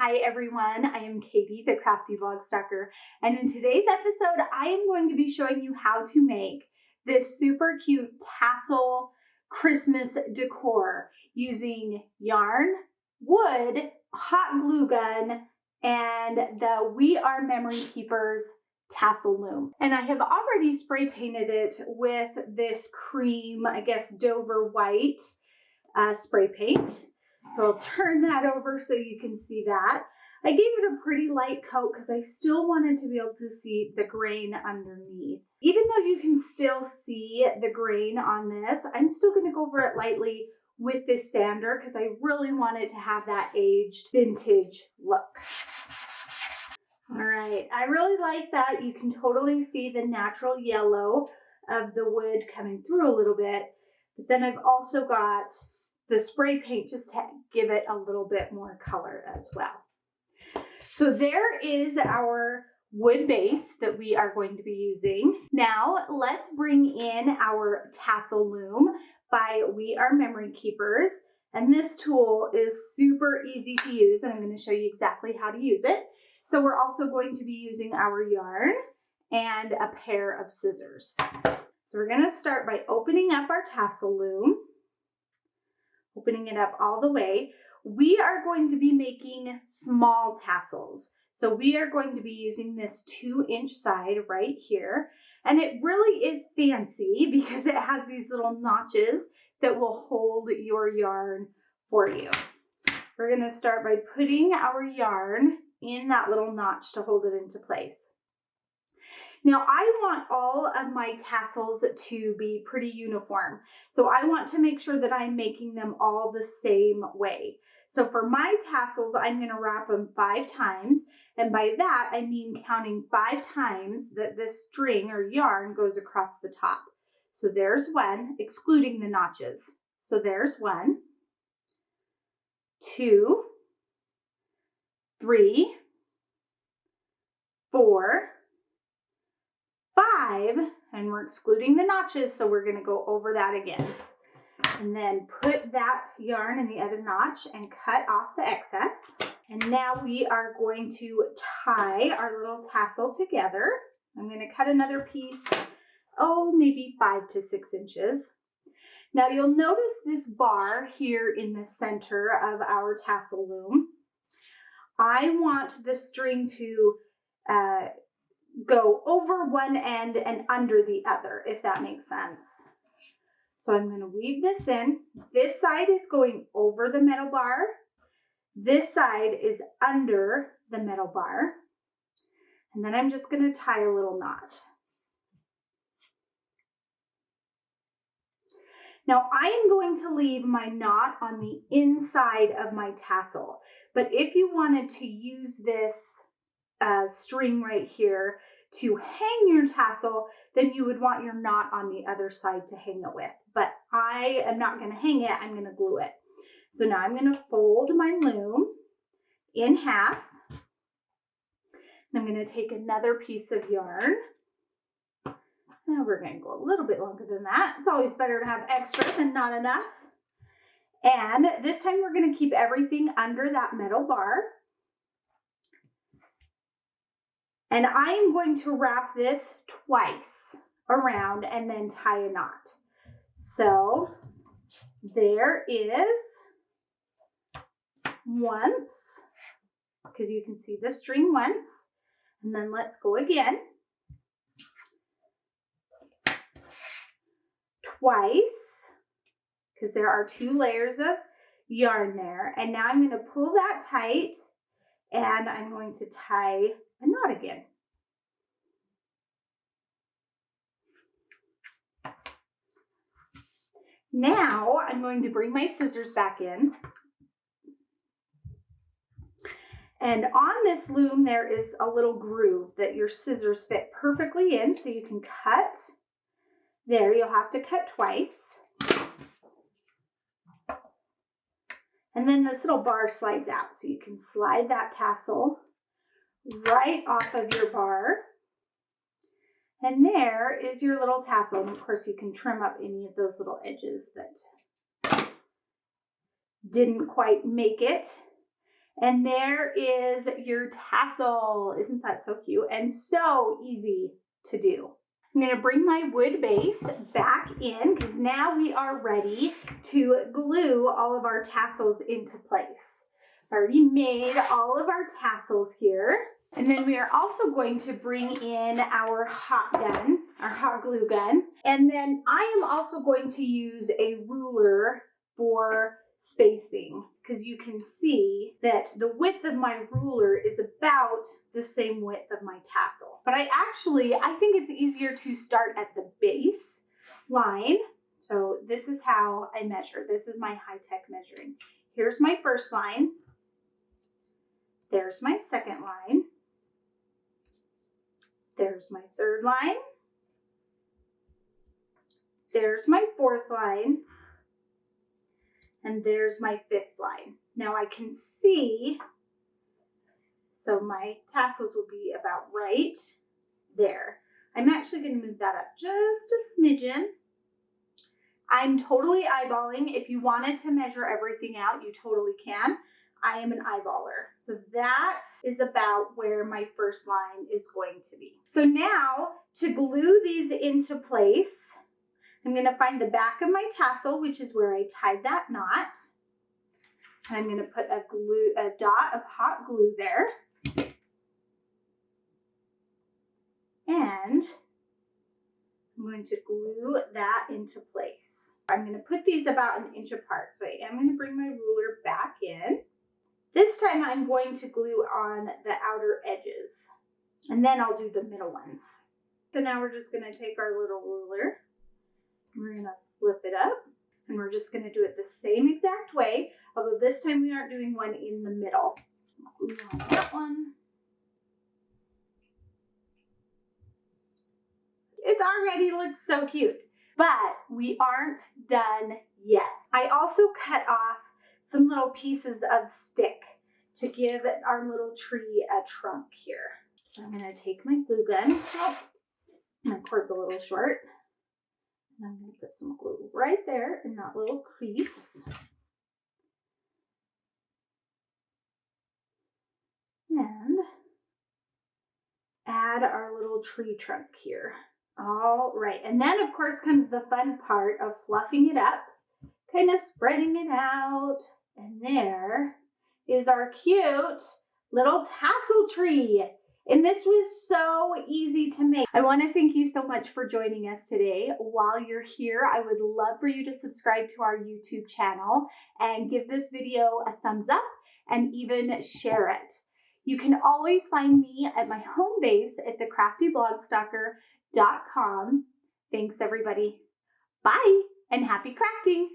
Hi everyone, I am Katie, the Crafty Blog Stalker, and in today's episode, I am going to be showing you how to make this super cute tassel Christmas decor using yarn, wood, hot glue gun, and the We Are Memory Keepers tassel loom. And I have already spray painted it with this cream, I guess Dover white spray paint. So I'll turn that over so you can see that. I gave it a pretty light coat because I still wanted to be able to see the grain underneath. Even though you can still see the grain on this, I'm still going to go over it lightly with this sander because I really want it to have that aged vintage look. All right, I really like that. You can totally see the natural yellow of the wood coming through a little bit, but then I've also got the spray paint just to give it a little bit more color as well. So there is our wood base that we are going to be using. Now let's bring in our tassel loom by We Are Memory Keepers. And this tool is super easy to use, and I'm going to show you exactly how to use it. So we're also going to be using our yarn and a pair of scissors. So we're going to start by opening up our tassel loom. Opening it up all the way. We are going to be making small tassels. So we are going to be using this 2-inch side right here. And it really is fancy because it has these little notches that will hold your yarn for you. We're going to start by putting our yarn in that little notch to hold it into place. Now I want all of my tassels to be pretty uniform. So I want to make sure that I'm making them all the same way. So for my tassels, I'm going to wrap them 5 times. And by that, I mean counting 5 times that this string or yarn goes across the top. So there's 1, excluding the notches. So there's 1, 2, 3, 4, 5, and we're excluding the notches, so we're going to go over that again. And then put that yarn in the other notch and cut off the excess. And now we are going to tie our little tassel together. I'm going to cut another piece, maybe 5 to 6 inches. Now you'll notice this bar here in the center of our tassel loom. I want the string to go over one end and under the other, if that makes sense. So I'm going to weave this in. This side is going over the metal bar. This side is under the metal bar. And then I'm just going to tie a little knot. Now I am going to leave my knot on the inside of my tassel. But if you wanted to use this string right here to hang your tassel, then you would want your knot on the other side to hang it with. But I am not going to hang it, I'm going to glue it. So now I'm going to fold my loom in half. And I'm going to take another piece of yarn. Now we're going to go a little bit longer than that. It's always better to have extra than not enough. And this time we're going to keep everything under that metal bar. And I'm going to wrap this twice around and then tie a knot. So there is once, because you can see the string once, and then let's go again. Twice, because there are 2 layers of yarn there. And now I'm going to pull that tight and I'm going to tie a knot again. Now I'm going to bring my scissors back in. And on this loom there is a little groove that your scissors fit perfectly in, so you can cut. There, you'll have to cut twice. And then this little bar slides out, so you can slide that tassel right off of your bar. And there is your little tassel. And of course you can trim up any of those little edges that didn't quite make it. And there is your tassel. Isn't that so cute and so easy to do? I'm going to bring my wood base back in because now we are ready to glue all of our tassels into place. I already made all of our tassels here. And then we are also going to bring in our hot gun, our hot glue gun. And then I am also going to use a ruler for spacing because you can see that the width of my ruler is about the same width of my tassel. But I think it's easier to start at the base line. So this is how I measure. This is my high-tech measuring. Here's my first line. There's my second line. There's my third line. There's my fourth line. And there's my fifth line. Now I can see, so my tassels will be about right there. I'm actually going to move that up just a smidgen. I'm totally eyeballing. If you wanted to measure everything out, you totally can. I am an eyeballer. So that is about where my first line is going to be. So now to glue these into place, I'm going to find the back of my tassel, which is where I tied that knot. And I'm going to put a dot of hot glue there. And I'm going to glue that into place. I'm going to put these about an inch apart. So I am going to bring my ruler back in. This time I'm going to glue on the outer edges. And then I'll do the middle ones. So now we're just going to take our little ruler. We're going to flip it up, and we're just going to do it the same exact way, although this time we aren't doing one in the middle. Glue on that one. It already looks so cute, but we aren't done yet. I also cut off some little pieces of stick to give our little tree a trunk here. So I'm going to take my glue gun. Oh, my cord's a little short. And I'm going to put some glue right there in that little crease. And add our little tree trunk here. All right, and then of course comes the fun part of fluffing it up, kind of spreading it out. And there is our cute little tassel tree. And this was so easy to make. I want to thank you so much for joining us today. While you're here, I would love for you to subscribe to our YouTube channel and give this video a thumbs up and even share it. You can always find me at my home base at thecraftyblogStalker.com. Thanks everybody. Bye and happy crafting.